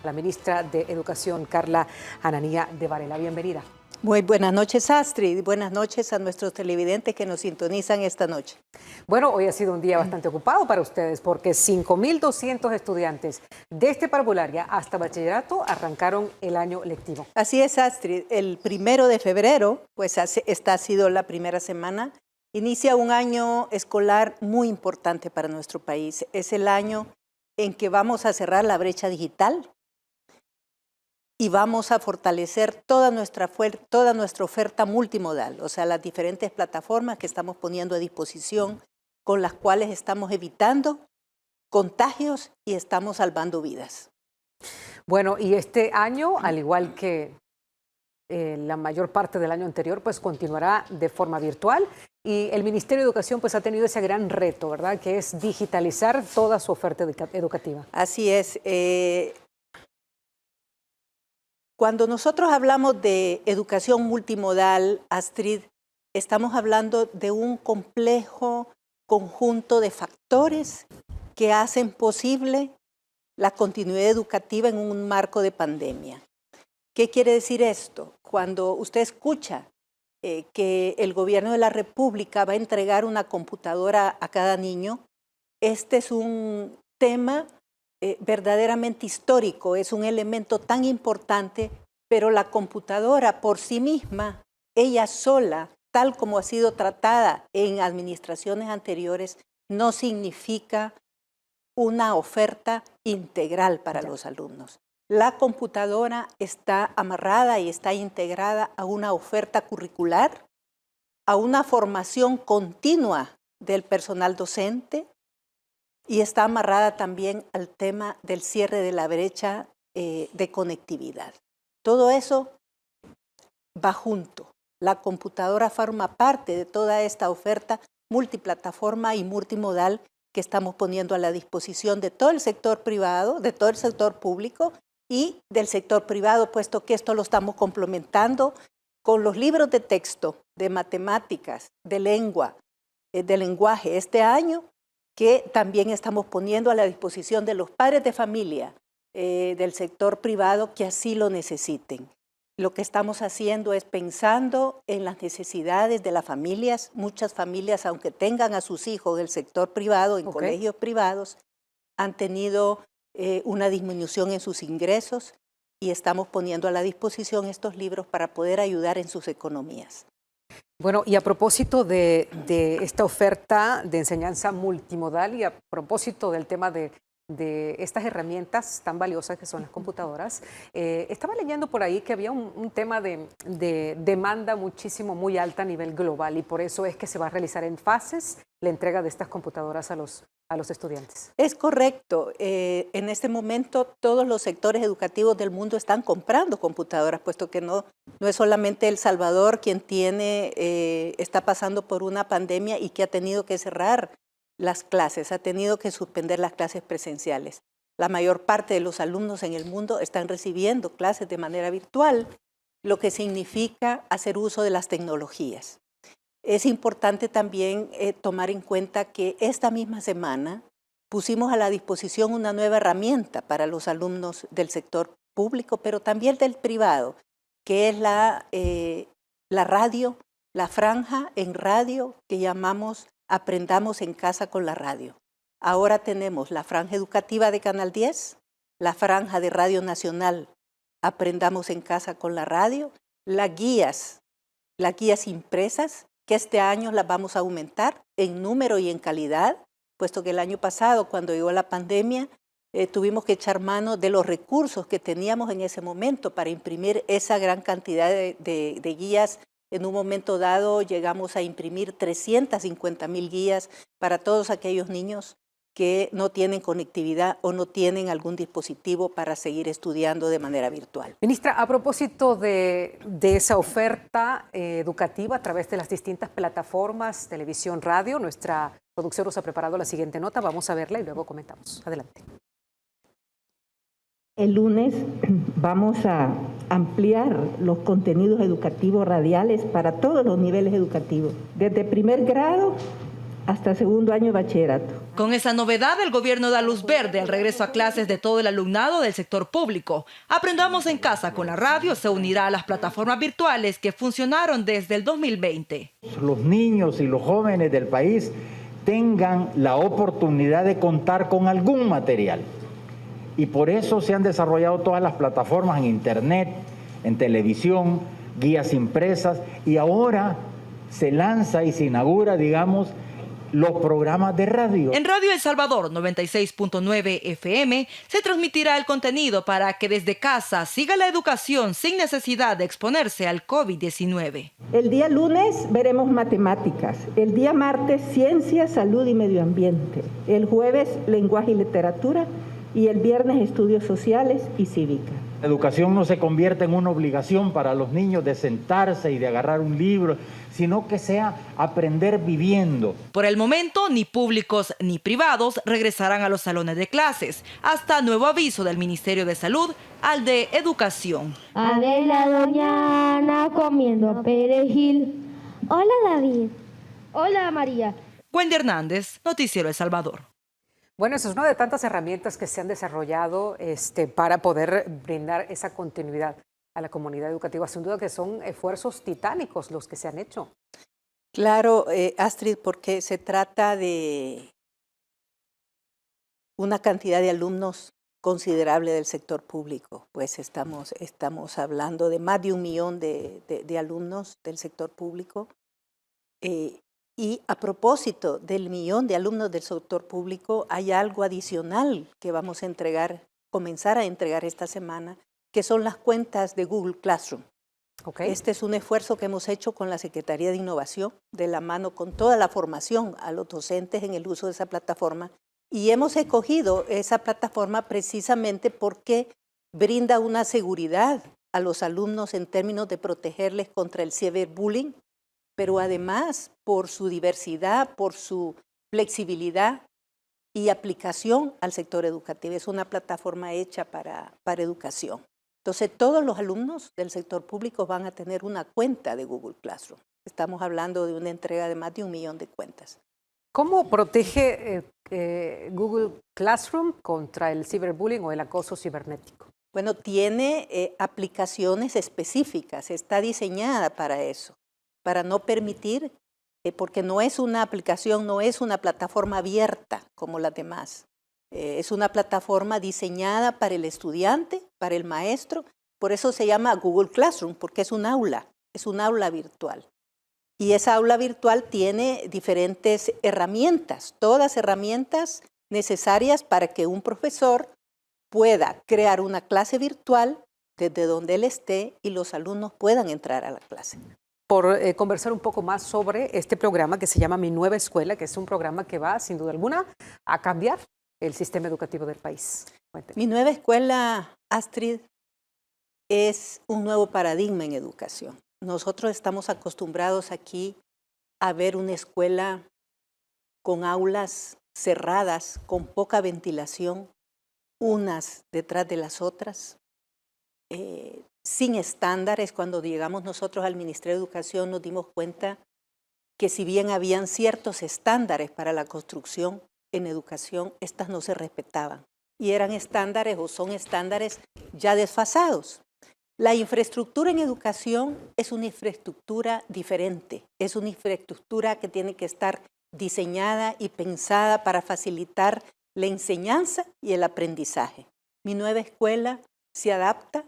la ministra de Educación, Carla Hananía de Varela. Bienvenida. Muy buenas noches, Astrid. Buenas noches a nuestros televidentes que nos sintonizan esta noche. Bueno, hoy ha sido un día bastante ocupado para ustedes porque 5.200 estudiantes desde parvularia hasta bachillerato arrancaron el año lectivo. Así es, Astrid. El 1 de febrero, pues esta ha sido la primera semana, inicia un año escolar muy importante para nuestro país. Es el año en que vamos a cerrar la brecha digital y vamos a fortalecer toda nuestra oferta multimodal, o sea, las diferentes plataformas que estamos poniendo a disposición, con las cuales estamos evitando contagios y estamos salvando vidas. Bueno, y este año, al igual que la mayor parte del año anterior, pues continuará de forma virtual y el Ministerio de Educación pues ha tenido ese gran reto, ¿verdad?, que es digitalizar toda su oferta educativa. Así es. Cuando nosotros hablamos de educación multimodal, Astrid, estamos hablando de un complejo conjunto de factores que hacen posible la continuidad educativa en un marco de pandemia. ¿Qué quiere decir esto? Cuando usted escucha que el gobierno de la República va a entregar una computadora a cada niño, este es un tema verdaderamente histórico, es un elemento tan importante, pero la computadora por sí misma, ella sola, tal como ha sido tratada en administraciones anteriores, no significa una oferta integral para los alumnos. La computadora está amarrada y está integrada a una oferta curricular, a una formación continua del personal docente, y está amarrada también al tema del cierre de la brecha de conectividad. Todo eso va junto. La computadora forma parte de toda esta oferta multiplataforma y multimodal que estamos poniendo a la disposición de todo el sector privado, de todo el sector público y del sector privado, puesto que esto lo estamos complementando con los libros de texto, de matemáticas, de lengua, de lenguaje este año, que también estamos poniendo a la disposición de los padres de familia del sector privado que así lo necesiten. Lo que estamos haciendo es pensando en las necesidades de las familias. Muchas familias, aunque tengan a sus hijos en el sector privado, en colegios privados, han tenido una disminución en sus ingresos y estamos poniendo a la disposición estos libros para poder ayudar en sus economías. Bueno, y a propósito de esta oferta de enseñanza multimodal y a propósito del tema de estas herramientas tan valiosas que son las computadoras, estaba leyendo por ahí que había un tema de demanda muy alta a nivel global y por eso es que se va a realizar en fases la entrega de estas computadoras a los estudiantes. Es correcto. En este momento todos los sectores educativos del mundo están comprando computadoras, puesto que no es solamente El Salvador quien está pasando por una pandemia y que ha tenido que cerrar las clases, ha tenido que suspender las clases presenciales. La mayor parte de los alumnos en el mundo están recibiendo clases de manera virtual, lo que significa hacer uso de las tecnologías. Es importante también tomar en cuenta que esta misma semana pusimos a la disposición una nueva herramienta para los alumnos del sector público, pero también del privado, que es la radio, la franja en radio que llamamos Aprendamos en Casa con la Radio. Ahora tenemos la franja educativa de Canal 10, la franja de Radio Nacional Aprendamos en Casa con la Radio, las guías impresas, que este año las vamos a aumentar en número y en calidad, puesto que el año pasado, cuando llegó la pandemia, tuvimos que echar mano de los recursos que teníamos en ese momento para imprimir esa gran cantidad de guías. En un momento dado llegamos a imprimir 350,000 guías para todos aquellos niños que no tienen conectividad o no tienen algún dispositivo para seguir estudiando de manera virtual. Ministra, a propósito de esa oferta educativa a través de las distintas plataformas, televisión, radio, nuestra producción nos ha preparado la siguiente nota, vamos a verla y luego comentamos. Adelante. El lunes vamos a ampliar los contenidos educativos radiales para todos los niveles educativos, desde primer grado hasta segundo año de bachillerato. Con esa novedad, el gobierno da luz verde al regreso a clases de todo el alumnado del sector público. Aprendamos en casa con la radio se unirá a las plataformas virtuales que funcionaron desde el 2020. Los niños y los jóvenes del país tengan la oportunidad de contar con algún material. Y por eso se han desarrollado todas las plataformas en internet, en televisión, guías impresas, y ahora se lanza y se inaugura, digamos, los programas de radio. En Radio El Salvador 96.9 FM se transmitirá el contenido para que desde casa siga la educación sin necesidad de exponerse al COVID-19. El día lunes veremos matemáticas, el día martes ciencia, salud y medio ambiente, el jueves lenguaje y literatura y el viernes estudios sociales y cívica. La educación no se convierte en una obligación para los niños de sentarse y de agarrar un libro, sino que sea aprender viviendo. Por el momento, ni públicos ni privados regresarán a los salones de clases, hasta nuevo aviso del Ministerio de Salud al de Educación. Adela doña Ana comiendo perejil. Hola David. Hola María. Wendy Hernández, Noticiero El Salvador. Bueno, esa es una de tantas herramientas que se han desarrollado para poder brindar esa continuidad a la comunidad educativa. Sin duda que son esfuerzos titánicos los que se han hecho. Claro, Astrid, porque se trata de una cantidad de alumnos considerable del sector público. Pues estamos hablando de más de 1 millón de alumnos del sector público. Y a propósito del 1 millón de alumnos del sector público, hay algo adicional que vamos a comenzar a entregar esta semana, que son las cuentas de Google Classroom. Okay. Este es un esfuerzo que hemos hecho con la Secretaría de Innovación, de la mano con toda la formación a los docentes en el uso de esa plataforma. Y hemos escogido esa plataforma precisamente porque brinda una seguridad a los alumnos en términos de protegerles contra el ciberbullying, pero además por su diversidad, por su flexibilidad y aplicación al sector educativo. Es una plataforma hecha para educación. Entonces, todos los alumnos del sector público van a tener una cuenta de Google Classroom. Estamos hablando de una entrega de más de 1 millón de cuentas. ¿Cómo protege Google Classroom contra el ciberbullying o el acoso cibernético? Bueno, tiene aplicaciones específicas, está diseñada para eso, para no permitir, porque no es una aplicación, no es una plataforma abierta como las demás. Es una plataforma diseñada para el estudiante, para el maestro, por eso se llama Google Classroom, porque es un aula virtual. Y esa aula virtual tiene diferentes herramientas, todas herramientas necesarias para que un profesor pueda crear una clase virtual desde donde él esté y los alumnos puedan entrar a la clase. Por conversar un poco más sobre este programa que se llama Mi Nueva Escuela, que es un programa que va, sin duda alguna, a cambiar el sistema educativo del país. Cuénteme. Mi Nueva Escuela, Astrid, es un nuevo paradigma en educación. Nosotros estamos acostumbrados aquí a ver una escuela con aulas cerradas, con poca ventilación, unas detrás de las otras, sin estándares. Cuando llegamos nosotros al Ministerio de Educación nos dimos cuenta que si bien habían ciertos estándares para la construcción en educación, estas no se respetaban y eran estándares o son estándares ya desfasados. La infraestructura en educación es una infraestructura diferente, es una infraestructura que tiene que estar diseñada y pensada para facilitar la enseñanza y el aprendizaje. Mi Nueva Escuela se adapta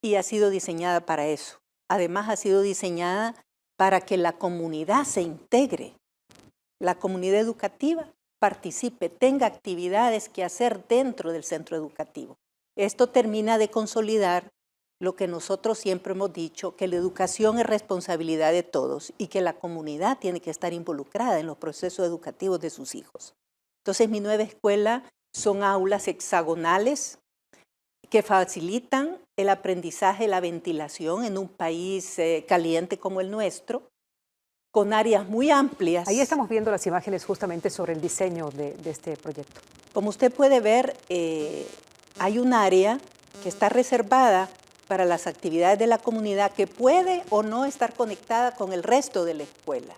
y ha sido diseñada para eso. Además, ha sido diseñada para que la comunidad se integre, la comunidad educativa participe, tenga actividades que hacer dentro del centro educativo. Esto termina de consolidar lo que nosotros siempre hemos dicho, que la educación es responsabilidad de todos y que la comunidad tiene que estar involucrada en los procesos educativos de sus hijos. Entonces, Mi Nueva Escuela son aulas hexagonales que facilitan el aprendizaje, la ventilación en un país caliente como el nuestro, con áreas muy amplias. Ahí estamos viendo las imágenes justamente sobre el diseño de este proyecto. Como usted puede ver, hay un área que está reservada para las actividades de la comunidad que puede o no estar conectada con el resto de la escuela.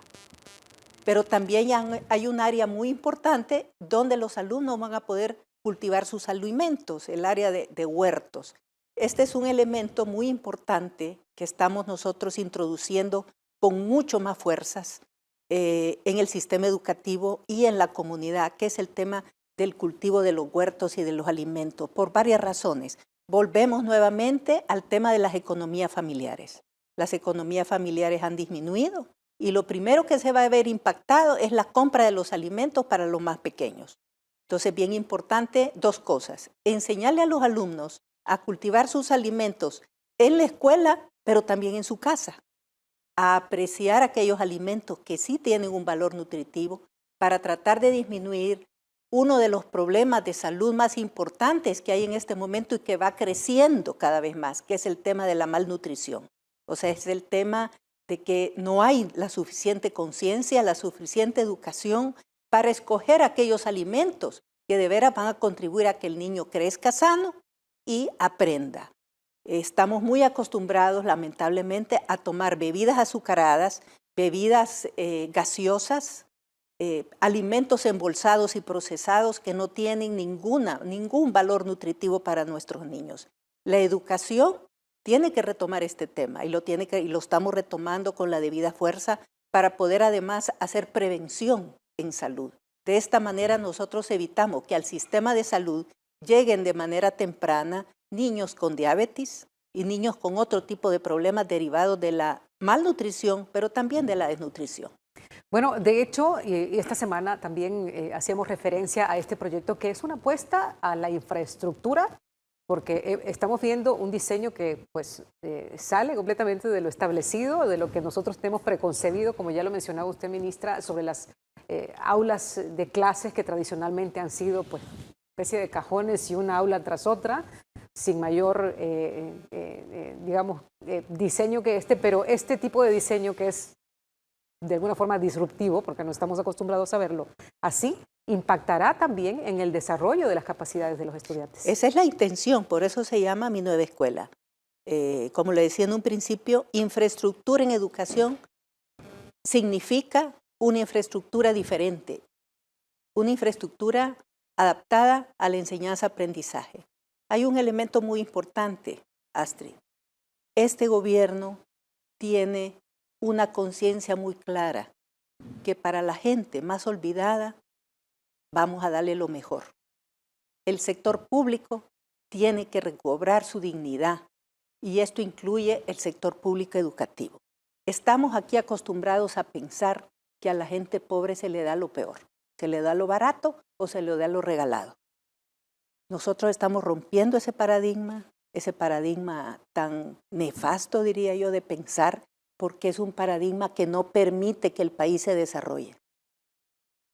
pero también hay un área muy importante donde los alumnos van a poder cultivar sus alimentos, el área de huertos. Este es un elemento muy importante que estamos nosotros introduciendo con mucho más fuerzas en el sistema educativo y en la comunidad, que es el tema del cultivo de los huertos y de los alimentos, por varias razones. Volvemos nuevamente al tema de las economías familiares. Las economías familiares han disminuido y lo primero que se va a ver impactado es la compra de los alimentos para los más pequeños. Entonces, bien importante, dos cosas. Enseñarle a los alumnos a cultivar sus alimentos en la escuela, pero también en su casa. A apreciar aquellos alimentos que sí tienen un valor nutritivo para tratar de disminuir uno de los problemas de salud más importantes que hay en este momento y que va creciendo cada vez más, que es el tema de la malnutrición. O sea, es el tema de que no hay la suficiente conciencia, la suficiente educación para escoger aquellos alimentos que de veras van a contribuir a que el niño crezca sano y aprenda. Estamos muy acostumbrados, lamentablemente, a tomar bebidas azucaradas, bebidas gaseosas, alimentos embolsados y procesados que no tienen ningún valor nutritivo para nuestros niños. La educación tiene que retomar este tema y lo estamos retomando con la debida fuerza para poder además hacer prevención en salud. De esta manera nosotros evitamos que al sistema de salud lleguen de manera temprana niños con diabetes y niños con otro tipo de problemas derivados de la malnutrición, pero también de la desnutrición. Bueno, de hecho, y esta semana también hacíamos referencia a este proyecto que es una apuesta a la infraestructura, porque estamos viendo un diseño que pues sale completamente de lo establecido, de lo que nosotros tenemos preconcebido, como ya lo mencionaba usted, ministra, sobre las aulas de clases que tradicionalmente han sido pues especie de cajones y una aula tras otra, sin mayor, digamos, diseño que pero este tipo de diseño que es de alguna forma disruptivo, porque no estamos acostumbrados a verlo así, impactará también en el desarrollo de las capacidades de los estudiantes. Esa es la intención, por eso se llama Mi Nueva Escuela. Como le decía en un principio, infraestructura en educación significa una infraestructura diferente, una infraestructura adaptada a la enseñanza-aprendizaje. Hay un elemento muy importante, Astrid. Este gobierno tiene una conciencia muy clara que para la gente más olvidada vamos a darle lo mejor. El sector público tiene que recobrar su dignidad y esto incluye el sector público educativo. Estamos aquí acostumbrados a pensar que a la gente pobre se le da lo peor, se le da lo barato o se le da lo regalado. Nosotros estamos rompiendo ese paradigma tan nefasto, diría yo, de pensar, porque es un paradigma que no permite que el país se desarrolle.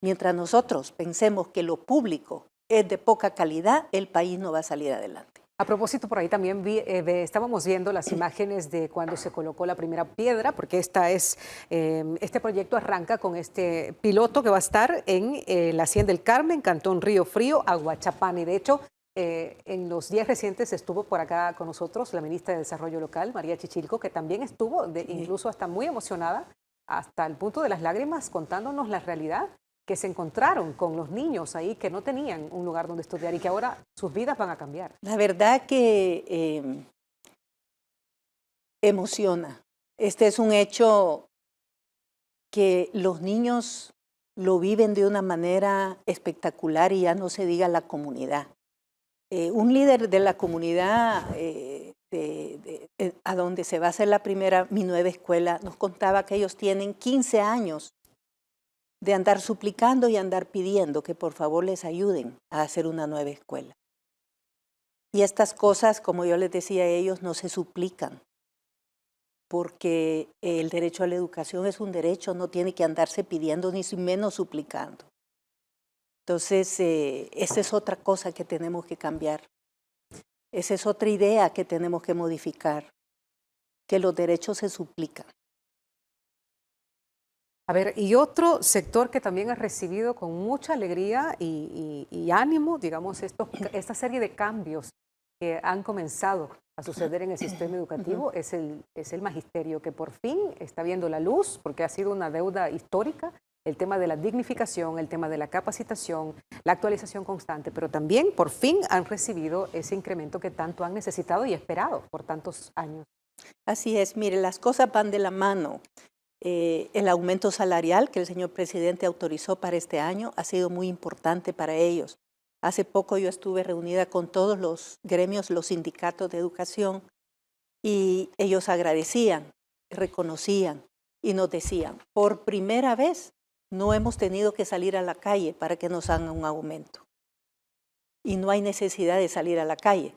Mientras nosotros pensemos que lo público es de poca calidad, el país no va a salir adelante. A propósito, por ahí también estábamos viendo las imágenes de cuando se colocó la primera piedra, porque este proyecto arranca con este piloto que va a estar en la Hacienda del Carmen, Cantón Río Frío, Aguachapán. Y de hecho, en los días recientes estuvo por acá con nosotros la ministra de Desarrollo Local, María Chichilco, que también estuvo incluso hasta muy emocionada, hasta el punto de las lágrimas, contándonos la realidad que se encontraron con los niños ahí que no tenían un lugar donde estudiar y que ahora sus vidas van a cambiar. La verdad que emociona. Este es un hecho que los niños lo viven de una manera espectacular y ya no se diga la comunidad. Un líder de la comunidad a donde se va a hacer la primera Mi Nueva Escuela nos contaba que ellos tienen 15 años de andar suplicando y andar pidiendo que por favor les ayuden a hacer una nueva escuela. Y estas cosas, como yo les decía a ellos, no se suplican, porque el derecho a la educación es un derecho, no tiene que andarse pidiendo ni menos suplicando. Entonces, esa es otra cosa que tenemos que cambiar. Esa es otra idea que tenemos que modificar, que los derechos se suplican. A ver, y otro sector que también ha recibido con mucha alegría y ánimo, digamos, esta serie de cambios que han comenzado a suceder en el sistema educativo es el magisterio, que por fin está viendo la luz, porque ha sido una deuda histórica el tema de la dignificación, el tema de la capacitación, la actualización constante, pero también por fin han recibido ese incremento que tanto han necesitado y esperado por tantos años. Así es, mire, las cosas van de la mano. El aumento salarial que el señor presidente autorizó para este año ha sido muy importante para ellos. Hace poco yo estuve reunida con todos los gremios, los sindicatos de educación, y ellos agradecían, reconocían y nos decían, por primera vez no hemos tenido que salir a la calle para que nos hagan un aumento. Y no hay necesidad de salir a la calle.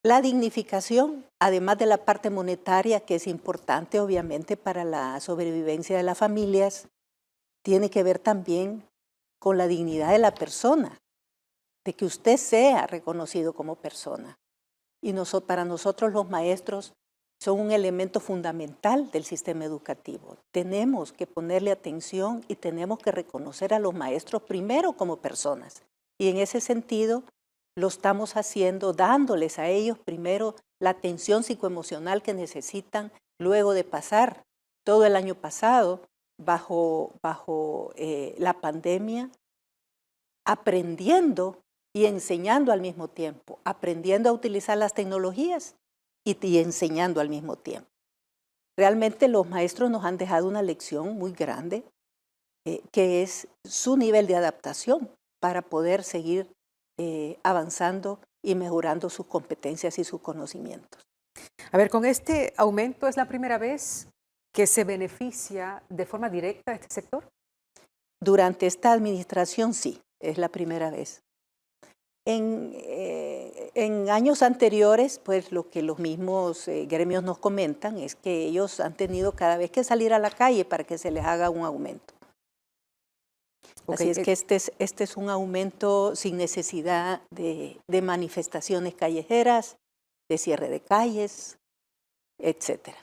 La dignificación, además de la parte monetaria, que es importante obviamente para la sobrevivencia de las familias, tiene que ver también con la dignidad de la persona, de que usted sea reconocido como persona. Y para nosotros los maestros son un elemento fundamental del sistema educativo. Tenemos que ponerle atención y tenemos que reconocer a los maestros primero como personas. Y en ese sentido lo estamos haciendo dándoles a ellos primero la atención psicoemocional que necesitan luego de pasar todo el año pasado bajo la pandemia, aprendiendo y enseñando al mismo tiempo, aprendiendo a utilizar las tecnologías y enseñando al mismo tiempo. Realmente los maestros nos han dejado una lección muy grande, que es su nivel de adaptación para poder seguir avanzando y mejorando sus competencias y sus conocimientos. A ver, con este aumento, ¿es la primera vez que se beneficia de forma directa a este sector? Durante esta administración sí, es la primera vez. En años anteriores, pues lo que los mismos gremios nos comentan es que ellos han tenido cada vez que salir a la calle para que se les haga un aumento. Así es que este es un aumento sin necesidad de manifestaciones callejeras, de cierre de calles, etcétera.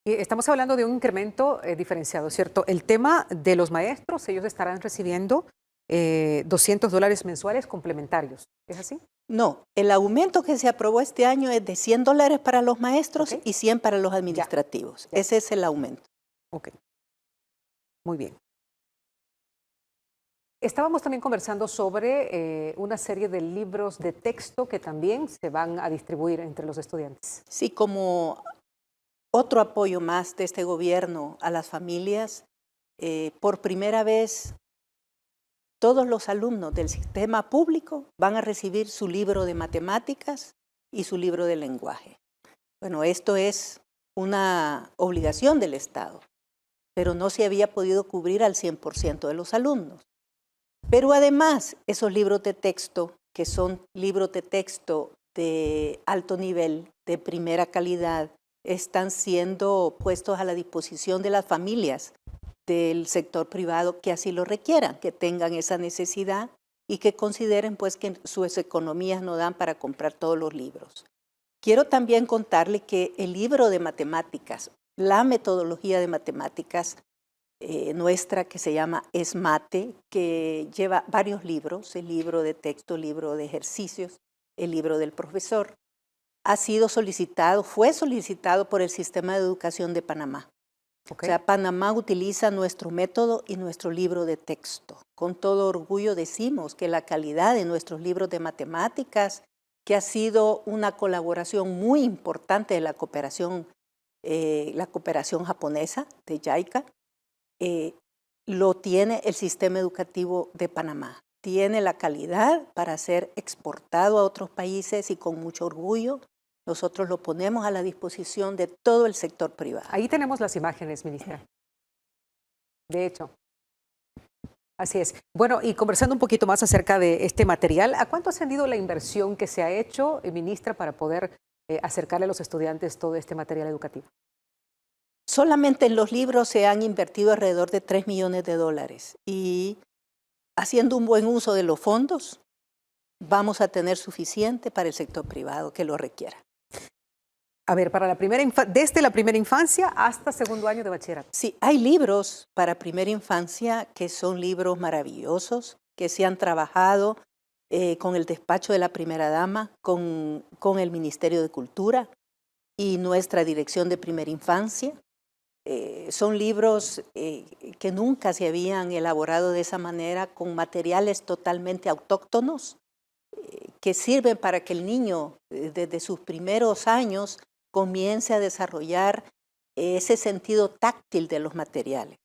Y estamos hablando de un incremento diferenciado, ¿cierto? El tema de los maestros, ellos estarán recibiendo $200 mensuales complementarios, ¿es así? No, el aumento que se aprobó este año es de $100 para los maestros y 100 para los administrativos. Ya. Ese es el aumento. Ok, muy bien. Estábamos también conversando sobre una serie de libros de texto que también se van a distribuir entre los estudiantes. Sí, como otro apoyo más de este gobierno a las familias, por primera vez todos los alumnos del sistema público van a recibir su libro de matemáticas y su libro de lenguaje. Bueno, esto es una obligación del Estado, pero no se había podido cubrir al 100% de los alumnos. Pero además, esos libros de texto, que son libros de texto de alto nivel, de primera calidad, están siendo puestos a la disposición de las familias del sector privado que así lo requieran, que tengan esa necesidad y que consideren pues que sus economías no dan para comprar todos los libros. Quiero también contarle que el libro de matemáticas, la metodología de matemáticas nuestra que se llama ESMATE, que lleva varios libros, el libro de texto, el libro de ejercicios, el libro del profesor, ha sido solicitado, fue solicitado por el Sistema de Educación de Panamá. Okay. O sea, Panamá utiliza nuestro método y nuestro libro de texto. Con todo orgullo decimos que la calidad de nuestros libros de matemáticas, que ha sido una colaboración muy importante de la cooperación japonesa, de JICA, lo tiene el sistema educativo de Panamá. Tiene la calidad para ser exportado a otros países y con mucho orgullo nosotros lo ponemos a la disposición de todo el sector privado. Ahí tenemos las imágenes, ministra. De hecho, así es. Bueno, y conversando un poquito más acerca de este material, ¿a cuánto ha ascendido la inversión que se ha hecho, ministra, para poder acercarle a los estudiantes todo este material educativo? Solamente en los libros se han invertido alrededor de $3 millones y haciendo un buen uso de los fondos vamos a tener suficiente para el sector privado que lo requiera. A ver, para desde la primera infancia hasta segundo año de bachillerato. Sí, hay libros para primera infancia que son libros maravillosos, que se han trabajado con el despacho de la primera dama, con el Ministerio de Cultura y nuestra dirección de primera infancia. Son libros que nunca se habían elaborado de esa manera, con materiales totalmente autóctonos, que sirven para que el niño desde sus primeros años comience a desarrollar ese sentido táctil de los materiales.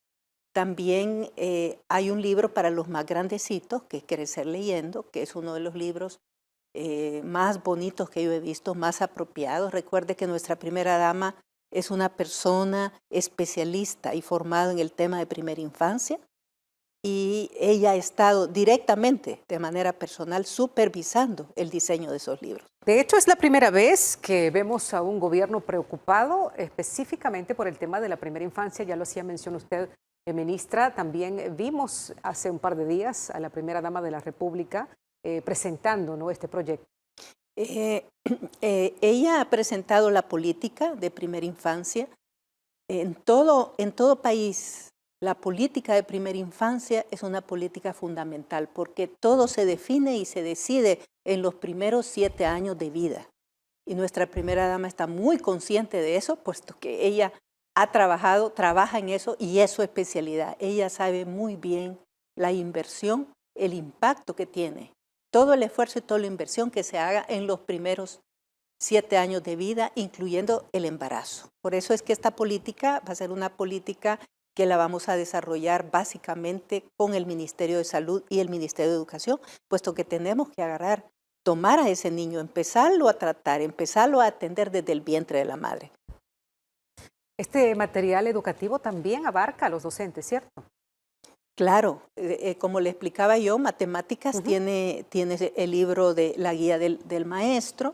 También hay un libro para los más grandecitos, que es Crecer Leyendo, que es uno de los libros más bonitos que yo he visto, más apropiados. Recuerde que nuestra primera dama es una persona especialista y formada en el tema de primera infancia, y ella ha estado directamente, de manera personal, supervisando el diseño de esos libros. De hecho, es la primera vez que vemos a un gobierno preocupado específicamente por el tema de la primera infancia. Ya lo hacía mención usted, ministra. También vimos hace un par de días a la primera dama de la República presentando, ¿no?, este proyecto. Ella ha presentado la política de primera infancia. En todo país, la política de primera infancia es una política fundamental, porque todo se define y se decide en los primeros 7 años de vida. Y nuestra primera dama está muy consciente de eso, puesto que ella trabaja en eso, y es su especialidad. Ella sabe muy bien la inversión, el impacto que tiene, todo el esfuerzo y toda la inversión que se haga en los primeros 7 años de vida, incluyendo el embarazo. Por eso es que esta política va a ser una política que la vamos a desarrollar básicamente con el Ministerio de Salud y el Ministerio de Educación, puesto que tenemos que tomar a ese niño, empezarlo a tratar, empezarlo a atender desde el vientre de la madre. Este material educativo también abarca a los docentes, ¿cierto? Claro, como le explicaba yo, matemáticas tiene el libro de la guía del maestro,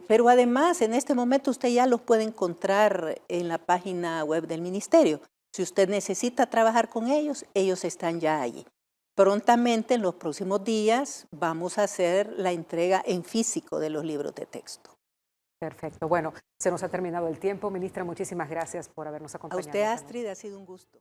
pero además en este momento usted ya los puede encontrar en la página web del ministerio. Si usted necesita trabajar con ellos, ellos están ya allí. Prontamente, en los próximos días, vamos a hacer la entrega en físico de los libros de texto. Perfecto. Bueno, se nos ha terminado el tiempo. Ministra, muchísimas gracias por habernos acompañado. A usted, Astrid, ha sido un gusto.